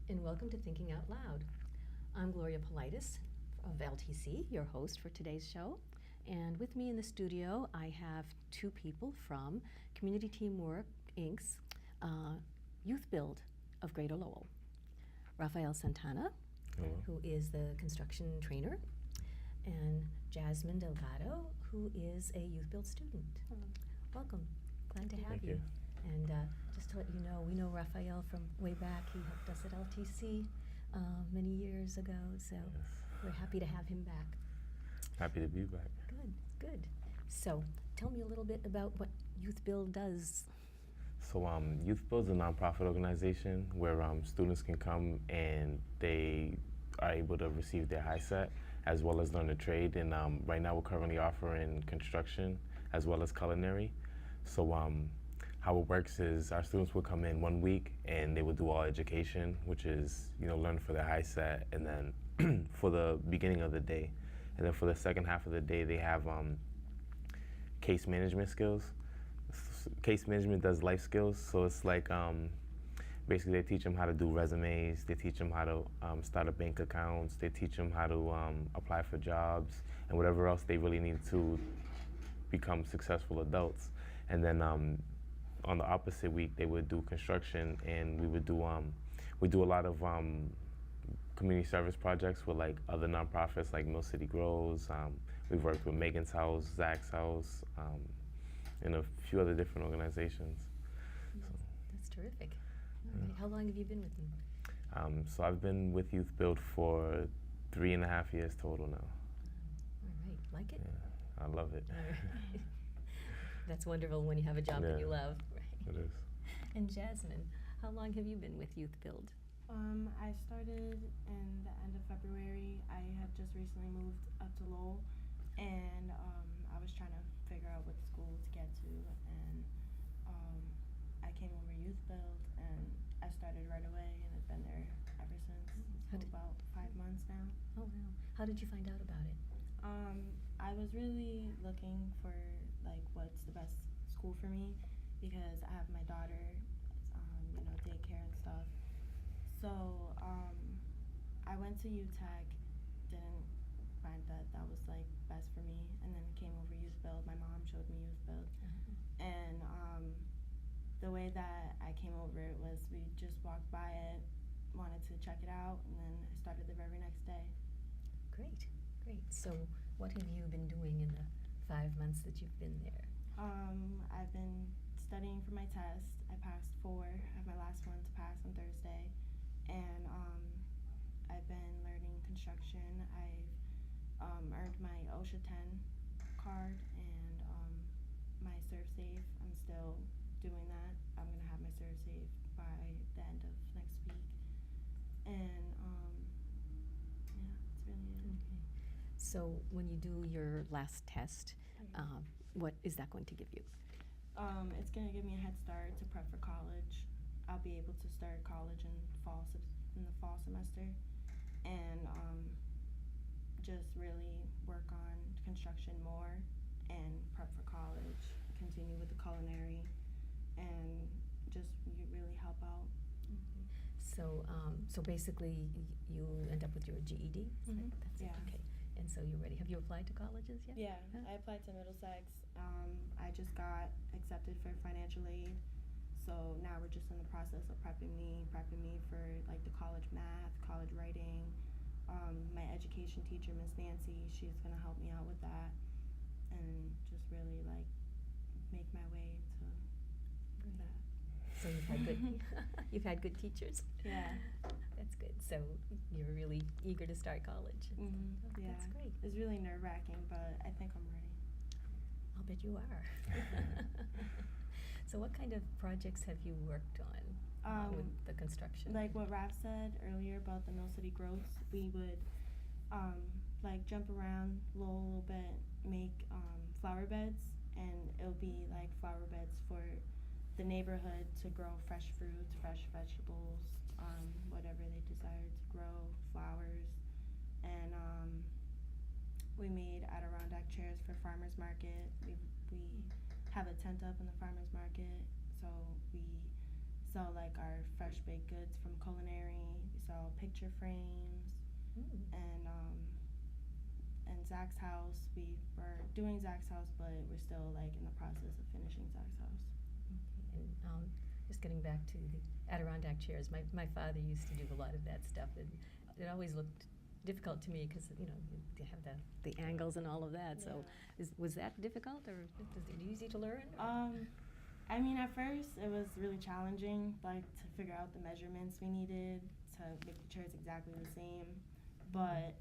and welcome to Thinking Out Loud. I'm Gloria Politis of LTC, your host for today's show. And with me in the studio, I have two people from Community Teamwork Inc.'s YouthBuild of Greater Lowell. Rafael Santana, Hello. who is the construction trainer, and Jasmine Delgado, who is a YouthBuild student. Hello. Welcome. Glad to have Thank you. you. And just to let you know, we know Rafael from way back. He helped us at LTC many years ago, so Yes. we're happy to have him back. Happy to be back. Good, good. So tell me a little bit about what YouthBuild does. So YouthBuild is a nonprofit organization where students can come and they are able to receive their high set as well as learn a trade. And right now we're currently offering construction as well as culinary. So how it works is our students will come in 1 week and they will do all education, which is, learn for their high set, and then for the beginning of the day. And then for the second half of the day, they have case management skills. Case management does life skills, so it's like basically they teach them how to do resumes, they teach them how to start up bank accounts, they teach them how to apply for jobs, and whatever else they really need to become successful adults. And then on the opposite week, they would do construction, and we do a lot of community service projects with like other nonprofits like Mill City Grows. We've worked with Megan's House, Zach's House, and a few other different organizations. So. That's terrific. All right. How long have you been with them? So I've been with YouthBuild for 3.5 years total now. All right. Like it? Yeah, I love it. All right. That's wonderful when you have a job that you love. Right. It is. And Jasmine, how long have you been with YouthBuild? I started in the end of February. I had just recently moved up to Lowell, and I was trying to figure out what school to get to, and I came over YouthBuild, and I started right away, and I've been there ever since. It's about 5 months now. Oh, wow. How did you find out about it? I was really looking for like what's the best school for me, because I have my daughter, daycare and stuff. So I went to UTech, didn't find that was like best for me, and then came over YouthBuild. My mom showed me YouthBuild, and the way that I came over it was we just walked by it, wanted to check it out, and then I started the very next day. Great, great. So what have you been doing in the 5 months that you've been there? I've been studying for my test. I passed 4. I have my last one to pass on Thursday. And I've been learning construction. I've earned my OSHA 10 card and my ServSafe. I'm still doing that. I'm going to have my ServSafe by the end of next week. And yeah, that's really it. Okay. So when you do your last test, what is that going to give you? It's going to give me a head start to prep for college. I'll be able to start college in the fall semester, and just really work on construction more and prep for college, continue with the culinary, and just really help out. Okay. So basically you end up with your GED? Mm-hmm. That's yeah. It. Okay. And so you're ready. Have you applied to colleges yet? Yeah, I applied to Middlesex. I just got accepted for financial aid. So now we're just in the process of prepping me for like the college math, college writing. My education teacher, Miss Nancy, she's gonna help me out with that, and just really like make my way to that. So you've had good teachers. Yeah, that's good. So you're really eager to start college. mm-hmm. Oh, Yeah, that's great. It's really nerve-wracking, but I think I'm ready. I'll bet you are. So what kind of projects have you worked on with the construction? Like what Raph said earlier about the Mill City Growths, we would like jump around Lowell a little bit, make flower beds, and it'll be like flower beds for the neighborhood to grow fresh fruits, fresh vegetables, whatever they desire to grow, flowers. And we made Adirondack chairs for farmers market. We have a tent up in the farmers market, so we sell like our fresh baked goods from Culinary. We sell picture frames, and Zach's house. We were doing Zach's house, but we're still like in the process of finishing Zach's house. Okay. And just getting back to the Adirondack chairs, my father used to do a lot of that stuff, and it always looked difficult to me because you have the angles and all of that. So was that difficult, or was it easy to learn? I mean, at first it was really challenging, like to figure out the measurements we needed to make the chairs exactly the same. But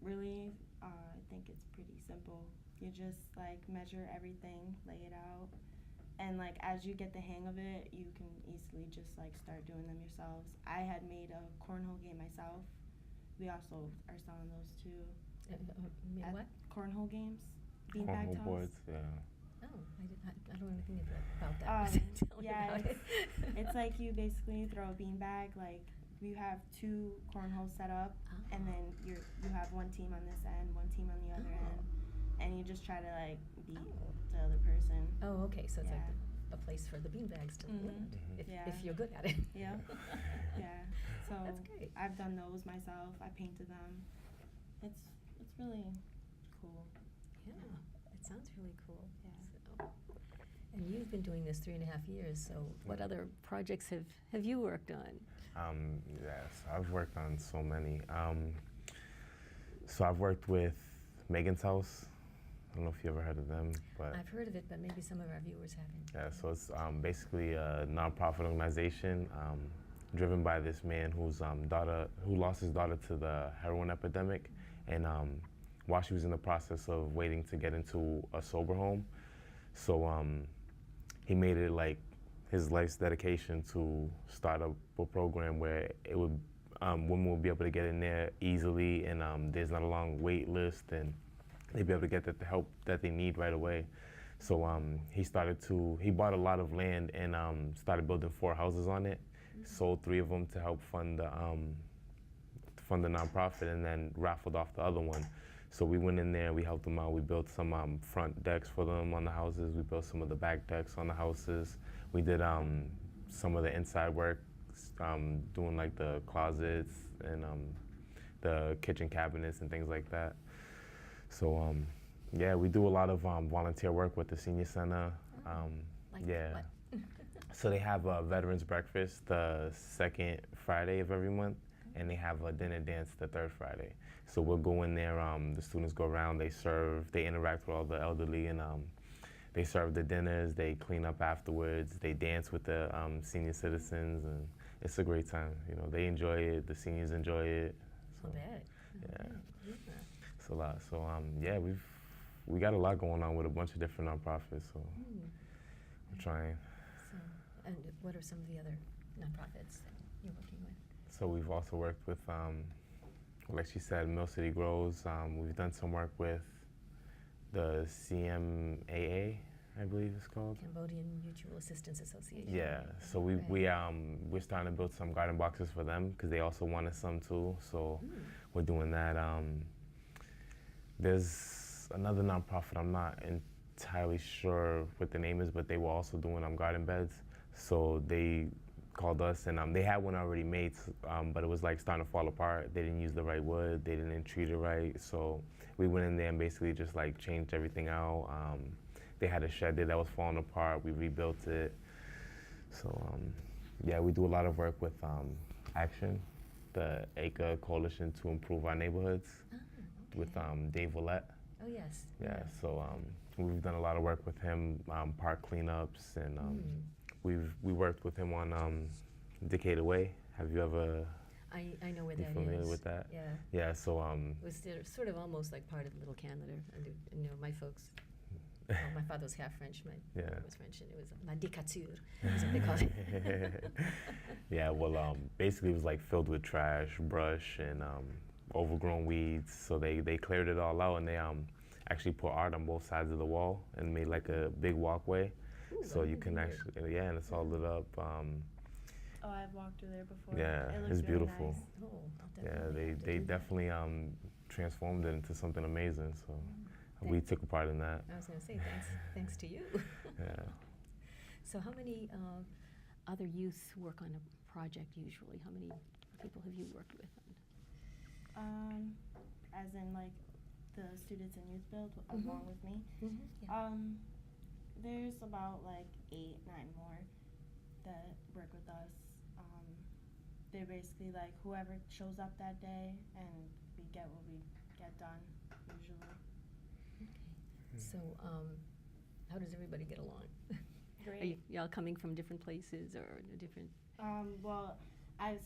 really, I think it's pretty simple. You just like measure everything, lay it out, and like as you get the hang of it, you can easily just like start doing them yourselves. I had made a cornhole game myself. We also are selling those too. What? Cornhole games, beanbag Cornhole toss. boards, yeah. Oh, I don't know anything about that. Tell me Yeah, about it. it's like you basically throw a beanbag. Like you have 2 cornholes set up, and then you have one team on this end, one team on the other end, and you just try to like beat the other person. Oh, okay. So it's like a place for the beanbags to land if you're good at it. Yeah. Yeah. So that's great. I've done those myself. I painted them. It's really cool. Yeah, it sounds really cool. Yeah. So, and you've been doing this 3.5 years. So what other projects have you worked on? Yes, I've worked on so many. So I've worked with Megan's House. I don't know if you ever heard of them, but I've heard of it, but maybe some of our viewers haven't. yeah. So it's basically a nonprofit organization driven by this man who lost his daughter to the heroin epidemic, and while she was in the process of waiting to get into a sober home, so he made it like his life's dedication to start a program where it would women would be able to get in there easily, and there's not a long wait list, and they'd be able to get the help that they need right away. So he bought a lot of land and started building 4 houses on it, sold 3 of them to help fund the nonprofit, and then raffled off the other one. So we went in there, we helped them out. We built some front decks for them on the houses. We built some of the back decks on the houses. We did some of the inside work, doing like the closets and the kitchen cabinets and things like that. So yeah, we do a lot of volunteer work with the senior center. What? So they have a veterans breakfast the 2nd Friday of every month, and they have a dinner dance the 3rd Friday. So we'll go in there, the students go around, they interact with all the elderly, and they serve the dinners, they clean up afterwards, they dance with the senior citizens, and it's a great time. You know, they enjoy it, the seniors enjoy it. So, I bet. Yeah. It's a lot. So yeah, we got a lot going on with a bunch of different nonprofits, so we're trying. So, and what are some of the other nonprofits that you're working with? So we've also worked with, like she said, Mill City Grows. We've done some work with the CMAA, I believe it's called. Cambodian Mutual Assistance Association. Yeah, so we're starting to build some garden boxes for them because they also wanted some too. So we're doing that. There's another nonprofit, I'm not entirely sure what the name is, but they were also doing garden beds. So they called us, and they had one already made, but it was like starting to fall apart. They didn't use the right wood, they didn't treat it right. So we went in there and basically just like changed everything out. They had a shed there that was falling apart. We rebuilt it. So yeah, we do a lot of work with Action, the ACA Coalition to Improve Our Neighborhoods, with Dave Willett. Oh yes. Yeah, so we've done a lot of work with him, park cleanups, and we worked with him on Decatur Way. Have you ever? I know where that is. Familiar with that? Yeah. Yeah. So it was sort of almost like part of Little Canada. You know, my folks. Well, my father was half French. My mother was French, and it was la décature. That's what they called it. Yeah. Well, basically, it was like filled with trash, brush, and overgrown weeds. So they cleared it all out, and they actually put art on both sides of the wall and made like a big walkway. Ooh, so you can actually, and it's all lit up. Oh, I've walked through there before. Yeah, it looks it's really beautiful. Nice. Oh, Yeah, they definitely transformed it into something amazing. So we took a part in that. I was going to say thanks to you. Yeah. So how many other youth work on a project usually? How many people have you worked with? As in like the students in YouthBuild Mhm. along with me. Yeah. There's about like 8, 9 more that work with us. They're basically like whoever shows up that day, and we get what we get done usually. Okay. So, how does everybody get along? Great. Are y'all coming from different places or different? Well,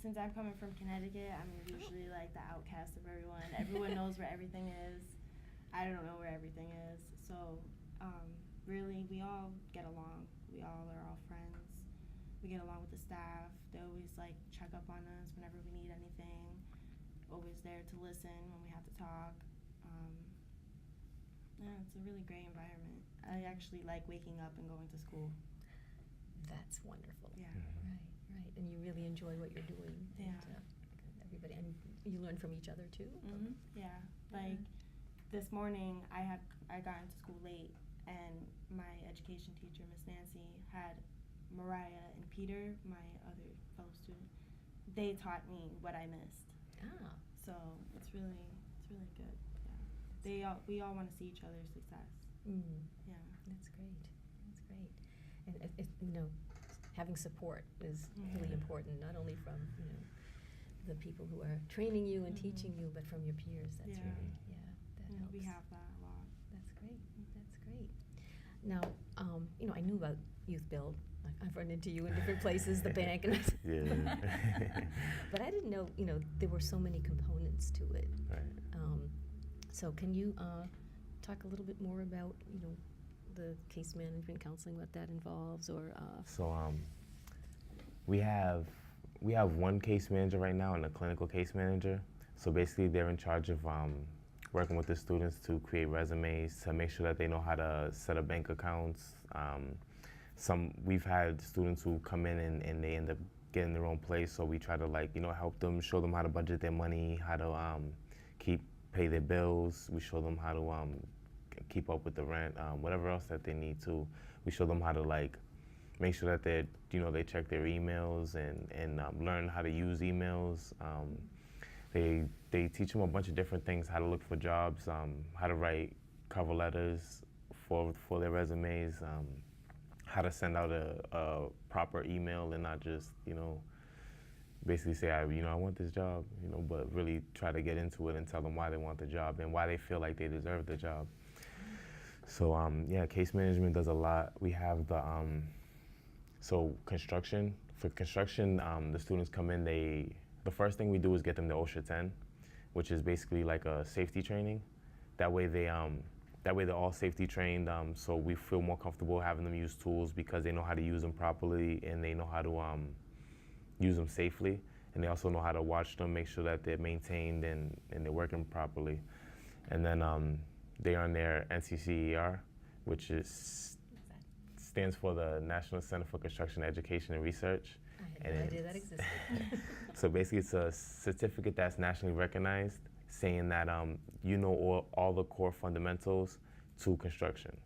since I'm coming from Connecticut, I'm usually like the outcast of everyone. Everyone knows where everything is. I don't know where everything is. So, really, we all get along. We all are all friends. We get along with the staff. They always like check up on us whenever we need anything. Always there to listen when we have to talk. Yeah, it's a really great environment. I actually like waking up and going to school. That's wonderful. Yeah. Right. And you really enjoy what you're doing. Yeah. And, everybody, and you learn from each other too. Yeah. Like this morning, I got into school late, and my education teacher, Miss Nancy, had Mariah and Peter, my other fellow student. They taught me what I missed. Ah. So it's really good. Yeah. We all want to see each other's success. Yeah. That's great. And having support is really important, not only from the people who are training you and teaching you, but from your peers. That's Yeah. really that helps. We have that a lot. That's great. Now, I knew about YouthBuild. I've run into you in different places, the bank, and Yeah. but I didn't know there were so many components to it. Right. So can you talk a little bit more about the case management counseling, what that involves, or So we have one case manager right now and a clinical case manager. So basically, they're in charge of working with the students to create resumes, to make sure that they know how to set up bank accounts. We've had students who come in and they end up getting their own place, so we try to help them, show them how to budget their money, how to pay their bills. We show them how to keep up with the rent, whatever else that they need to. We show them how to make sure that they check their emails and learn how to use emails. They teach them a bunch of different things: how to look for jobs, how to write cover letters for their resumes, how to send out a proper email and not just basically say I want this job, but really try to get into it and tell them why they want the job and why they feel like they deserve the job. So case management does a lot. We have the construction. For construction, the students come in. The first thing we do is get them the OSHA 10, which is basically like a safety training. That way they're all safety trained. So we feel more comfortable having them use tools because they know how to use them properly and they know how to use them safely. And they also know how to watch them, make sure that they're maintained and they're working properly. And then they earn their NCCER, which stands for the National Center for Construction Education and Research. I had no idea that existed. So basically, it's a certificate that's nationally recognized, saying that all the core fundamentals to construction.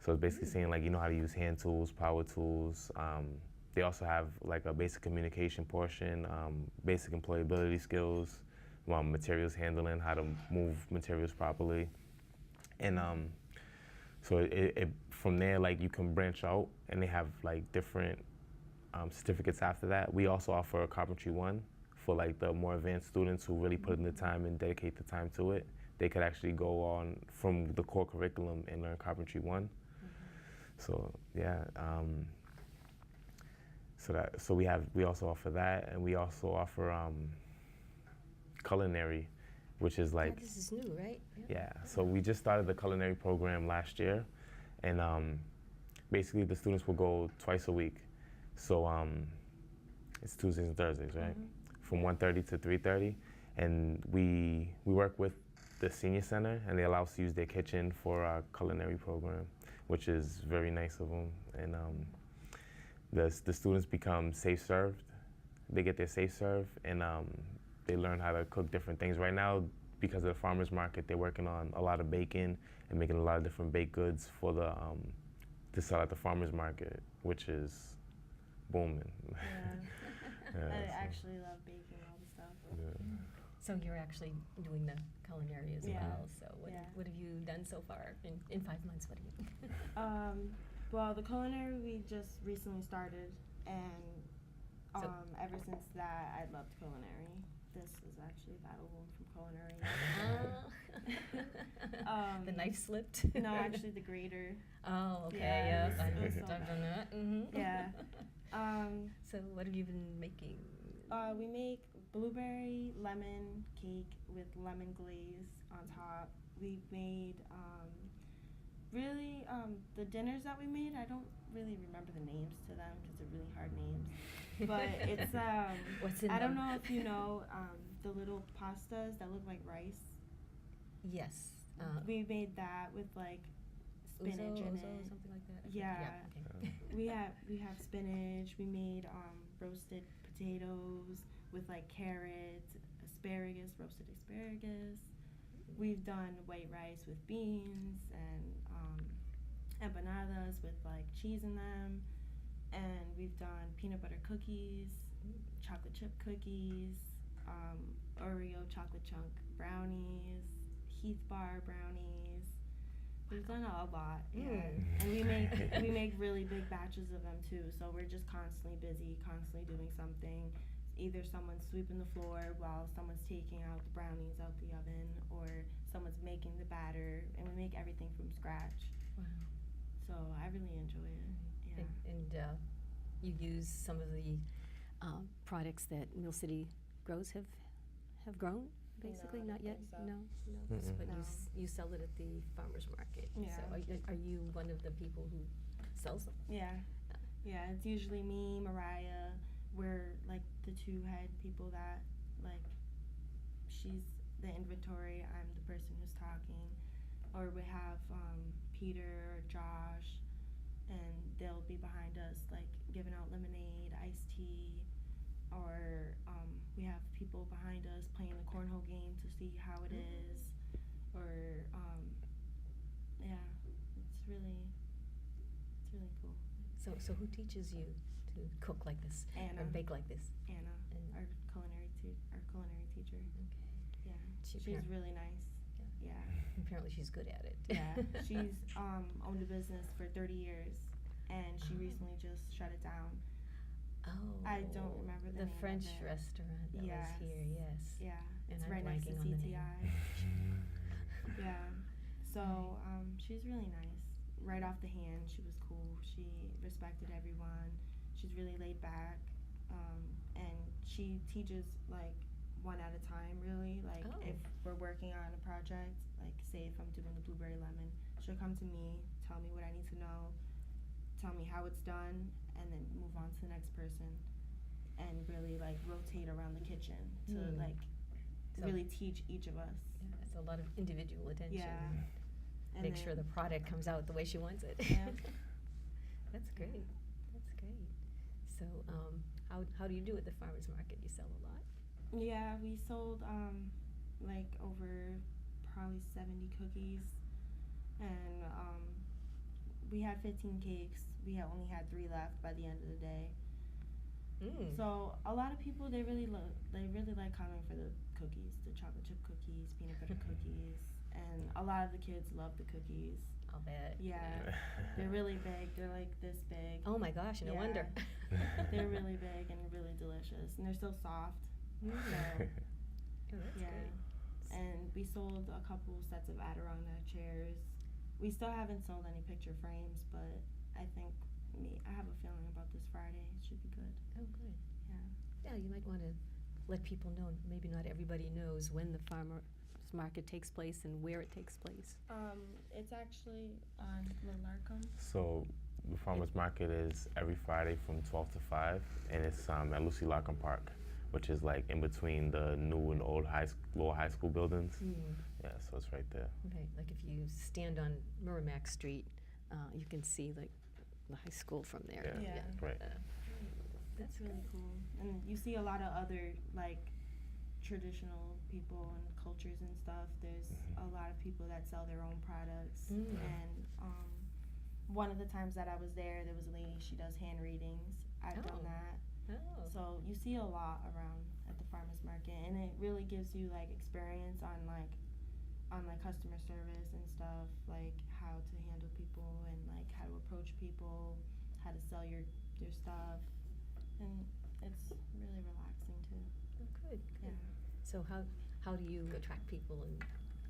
So it's basically saying how to use hand tools, power tools. They also have a basic communication portion, basic employability skills, materials handling, how to move materials properly. And so from there, you can branch out, and they have different certificates after that. We also offer a Carpentry 1 for the more advanced students who really put in the time and dedicate the time to it. They could actually go on from the core curriculum and learn Carpentry 1. So yeah. So we also offer that, and we also offer Culinary, which is this is new, right? Yeah. So we just started the Culinary program last year, and basically the students will go twice a week. So it's Tuesdays and Thursdays, right? From 1:30 to 3:30, and we work with the senior center, and they allow us to use their kitchen for our Culinary program, which is very nice of them. And the students become safe served. They get their safe serve, and they learn how to cook different things. Right now, because of the farmers market, they're working on a lot of bacon and making a lot of different baked goods for to sell at the farmers market, which is booming. Yeah. Yeah, actually love baking all the stuff. Yeah. So you're actually doing the culinary as Yeah. well. So what, Yeah. what have you done so far in 5 months? What have you? Well, the culinary we just recently started, and So- ever since that, I loved culinary. This is actually that wound from culinary. The knife slipped. No, actually the grater. Oh, okay. Yeah, Yeah, it was so I've done bad. that. Mm-hmm. Yeah. So what have you been making? We make blueberry lemon cake with lemon glaze on top. We made the dinners that we made. I don't really remember the names to them because they're really hard names. But it's What's in I don't them? know if you know the little pastas that look like rice. Yes. We made that with like spinach Uzo, in Uzo, it. something like that. I Yeah. forget. Okay. We have spinach. We made roasted potatoes with like carrots, asparagus, roasted asparagus. We've done white rice with beans and empanadas with like cheese in them, and we've done peanut butter cookies, chocolate chip cookies, Oreo chocolate chunk brownies, Heath bar brownies. We've done a lot, yeah. And we make really big batches of them too. So we're just constantly busy, constantly doing something. Either someone's sweeping the floor while someone's taking out the brownies out the oven, or someone's making the batter, and we make everything from scratch. Wow. So I really enjoy it. Yeah. And you use some of the products that Mill City grows have grown, basically? No, I Not don't yet? think so. No? Mm-mm. But No. you sell it at the farmer's market. Yeah. So are you one of the people who sells them? Yeah. Yeah, it's usually me, Mariah. We're like the two head people that like she's the inventory, I'm the person who's talking. Or we have Peter or Josh, and they'll be behind us like giving out lemonade, iced tea, or we have people behind us playing the cornhole game to see how it is, or yeah, it's really cool. So who teaches you to cook like this Anna. or bake like this? Anna, And- our culinary teacher. Okay. Yeah, She she's appar- really nice. Yeah, Apparently she's good at it. yeah. She's owned a business for 30 years, and she Oh. recently just shut it down. Oh. I don't remember the name of French it. restaurant that Yes. was here, yes. Yeah, And it's I'm right next to blanking on the name. CTI. Yeah, so she's really nice. Right off the hand, she was cool. She respected everyone. She's really laid back, and she teaches like one at a time. Really, like Oh. if we're working on a project, like say if I'm doing the blueberry lemon, she'll come to me, tell me what I need to know, tell me how it's done, and then move on to the next person, and really like rotate around the kitchen to like So- really teach each of us. Yeah, it's a lot of individual attention. Yeah. And Make sure then- the product comes out the way she wants it. Yeah. That's great. That's great. So, how do you do at the farmers market? You sell a lot? Yeah, we sold like over probably 70 cookies, and we had 15 cakes. We only had 3 left by the end of the day. So a lot of people they really like coming for the cookies, the chocolate chip cookies, peanut butter cookies, and a lot of the kids love the cookies. I'll bet. Yeah, they're really big. They're like this big. Oh my gosh, no Yeah. wonder. They're really big and really delicious, and they're so soft. Mm. So, Oh, that's yeah. great. And we sold a couple sets of Adirondack chairs. We still haven't sold any picture frames, but I think I have a feeling about this Friday. It should be good. Oh, good. Yeah. Yeah, you might want to let people know. Maybe not everybody knows when the farmers market takes place and where it takes place. It's actually on Larcom. So the farmers market is every Friday from 12 to 5, and it's at Lucy Larcom Park, which is like in between the new and old Lowell high school buildings. Yeah, so it's right there. Okay, like if you stand on Merrimack Street, you can see like the high school from there. Yeah, Yeah. right. That's really cool. And you see a lot of other like traditional people and cultures and stuff. There's a lot of people that sell their own products. And one of the times that I was there was a lady, she does hand readings. I've done Oh. that. Oh. So you see a lot around at the farmers market, and it really gives you like experience on like customer service and stuff, like how to handle people and like how to approach people, how to sell your stuff, and it's really relaxing too. Oh, good. Yeah. So how do you attract people and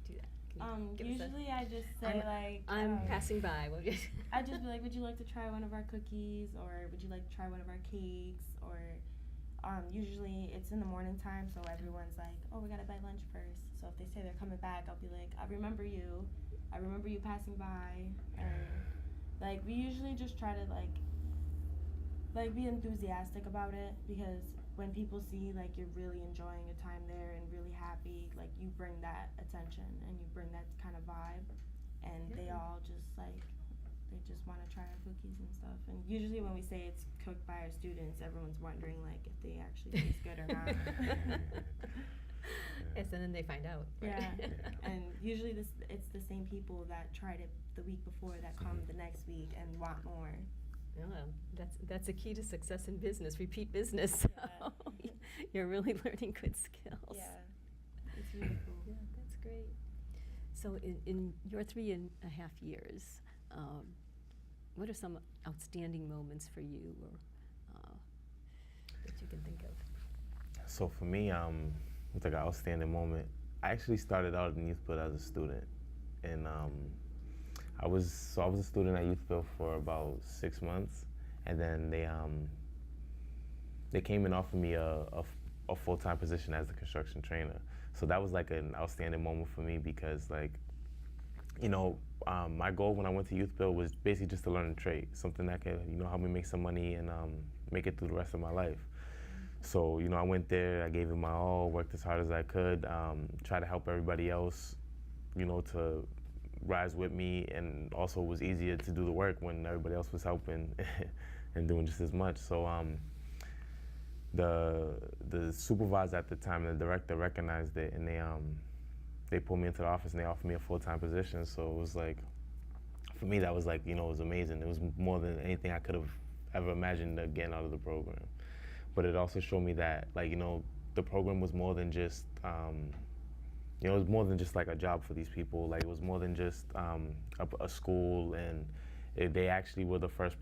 do that? Can you give us a- Usually I just say I'm passing by. I just be like, would you like to try one of our cookies, or would you like to try one of our cakes, or usually it's in the morning time, so everyone's like, oh, we gotta buy lunch first. So if they say they're coming back, I'll be like, I remember you passing by, and like we usually just try to like be enthusiastic about it, because when people see like you're really enjoying your time there and really happy, like you bring that attention and you bring that kind of vibe, and they all just like they just want to try our cookies and stuff. And usually when we say it's cooked by our students, everyone's wondering like if they actually taste good or not. Yes, and then they find out. Yeah, Right? and usually it's the same people that tried it the week before that come the next week and want more. Oh, that's a key to success in business, repeat business. Yeah. So you're really learning good skills. Yeah, it's really cool. Yeah, that's great. So in your 3.5 years, what are some outstanding moments for you, or that you can think of? So for me, it's like an outstanding moment. I actually started out in YouthBuild as a student, and I was a student at YouthBuild for about 6 months, and then they came and offered me a full-time position as a construction trainer. So that was like an outstanding moment for me, because like, you know, my goal when I went to YouthBuild was basically just to learn a trade, something that could, you know, help me make some money and make it through the rest of my life. So, you know, I went there, I gave it my all, worked as hard as I could, try to help everybody else, you know, to rise with me, and also it was easier to do the work when everybody else was helping and doing just as much. So the supervisor at the time, the director, recognized it, and they pulled me into the office and they offered me a full-time position. So it was like, for me, that was like, you know, it was amazing. It was more than anything I could have ever imagined getting out of the program. But it also showed me that, like, you know, the program was more than just, you know, it was more than just like a job for these people. Like, it was more than just a school, and they actually were the first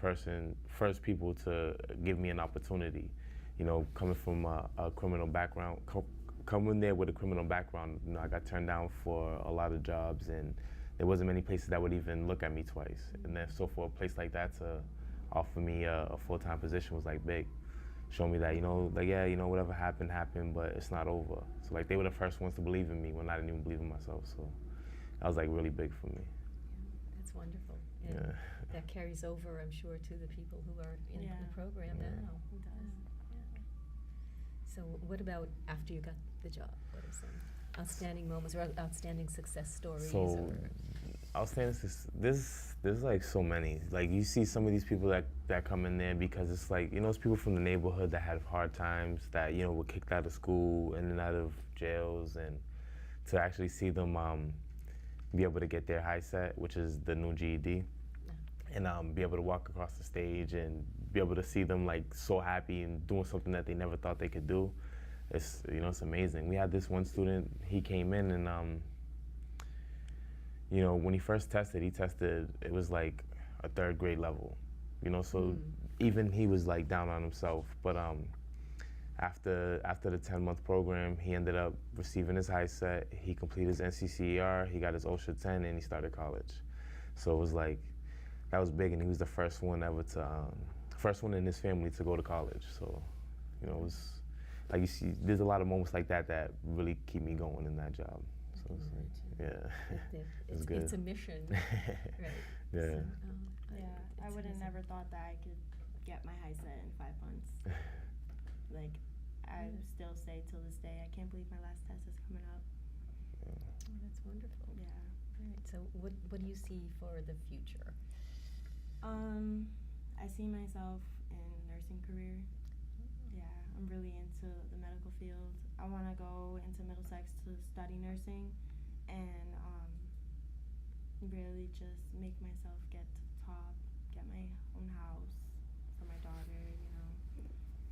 people to give me an opportunity. You know, coming from a criminal background, coming there with a criminal background, you know, I got turned down for a lot of jobs, and there wasn't many places that would even look at me twice. And then, so for a place like that to offer me a full-time position was like big. Show me that, you know, like, yeah, you know, whatever happened, but it's not over. So like, they were the first ones to believe in me when I didn't even believe in myself. So that was like really big for me. Yeah, that's wonderful. And Yeah. that carries over, I'm sure, to the people who are in Yeah. the program Yeah. now. It does. Yeah. So what about after you got the job? What are some outstanding moments or outstanding success stories? So or outstanding, there's like so many. Like, you see some of these people that come in there because it's like, you know, it's people from the neighborhood that had hard times, that, you know, were kicked out of school, in and out of jails, and to actually see them be able to get their high set, which is the new GED, and be able to walk across the stage and be able to see them like so happy and doing something that they never thought they could do. It's, you know, it's amazing. We had this one student, he came in and you know, when he first tested, it was like a 3rd grade level, you know, so even he was like down on himself. But after the 10-month program, he ended up receiving his high set, he completed his NCCER, he got his OSHA 10, and he started college. So it was like, that was big, and he was the first one in his family to go to college. So, you know, it was, like, you see, there's a lot of moments like that that really keep me going in that job. So it's like, yeah, it's good. It's a mission, right? Yeah. So, Yeah, I would have never thought that I could get my high set in 5 months. Like, I still say till this day, I can't believe my last test is coming up. Oh, that's wonderful. Yeah. Right. So what do you see for the future? I see myself in nursing career. Yeah, I'm really into the medical field. I want to go into Middlesex to study nursing, and really just make myself get to the top, get my own house for my daughter, you know,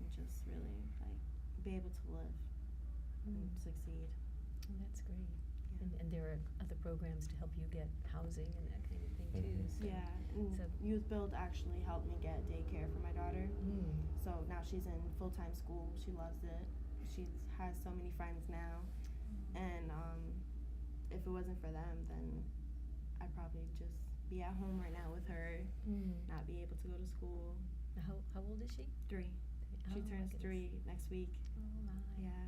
and just really like be able to live and succeed. Oh, that's great. Yeah. And there are other programs to help you get housing and that kind of thing too. So. Yeah, and So- YouthBuild actually helped me get daycare for my daughter. So now she's in full-time school. She loves it. She has so many friends now. And if it wasn't for them, then I'd probably just be at home right now with her, not be able to go to school. How old is she? 3. Oh, She my turns goodness. 3 next week. Oh my. Yeah,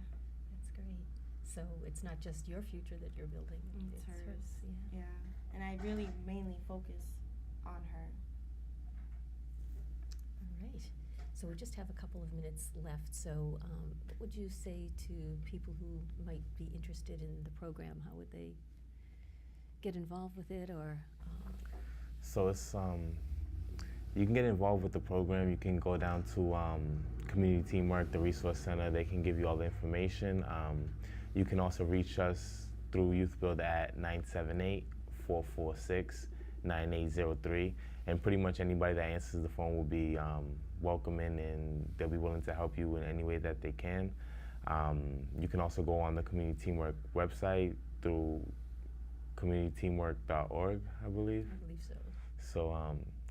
That's great. So it's not just your future that you're building. it's hers. Yeah. Yeah, and I really mainly focus on her. All right. So we just have a couple of minutes left. So what would you say to people who might be interested in the program? How would they get involved with it, or? So it's you can get involved with the program. You can go down to Community Teamwork, the Resource Center. They can give you all the information. You can also reach us through YouthBuild at 978-446-9803. And pretty much anybody that answers the phone will be welcoming, and they'll be willing to help you in any way that they can. You can also go on the Community Teamwork website through communityteamwork.org, I believe. I believe so. So,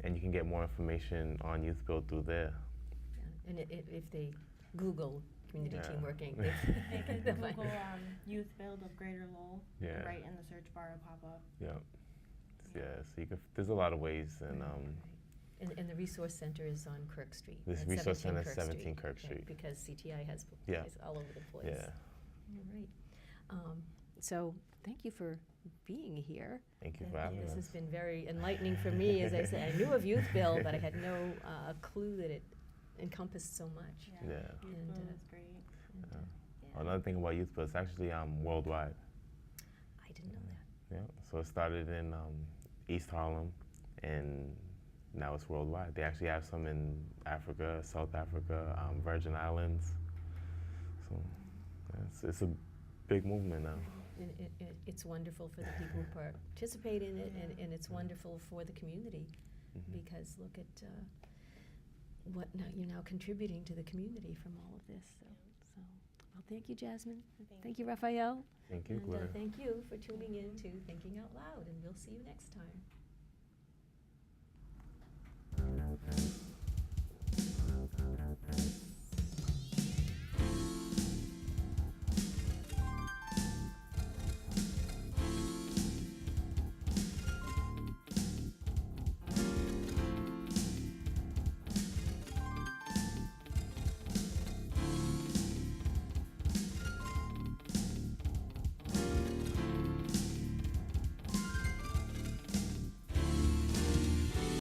and you can get more information on YouthBuild through there. Yeah. And if they Google community Yeah. teamworking, They can they'll find Google YouthBuild of Greater Lowell. Yeah. And right in the search bar will pop up. Yeah. Yeah. So you can. There's a lot of ways, and And the resource center is on Kirk Street. this at resource 17 center is 17 Kirk Okay, Street. because CTI has Yeah. places all over the place. Yeah. All right. So thank you for being here. Thank you And for having this us. has been very enlightening for me. As I said, I knew of YouthBuild, but I had no clue that it encompassed so much. Yeah. YouthBuild is great. And, Yeah. Another thing about YouthBuild, it's actually worldwide. I didn't know that. Yeah. So it started in East Harlem, and now it's worldwide. They actually have some in Africa, South Africa, Virgin Islands. So it's a big movement now. And it's wonderful for the people who participate in it, and it's wonderful for the community, because look at what you're now contributing to the community from all of this. So well, thank you, Jasmine. Thank you, Rafael. Thank you, And Gloria. thank you for tuning in to Thinking Out Loud, and we'll see you next time.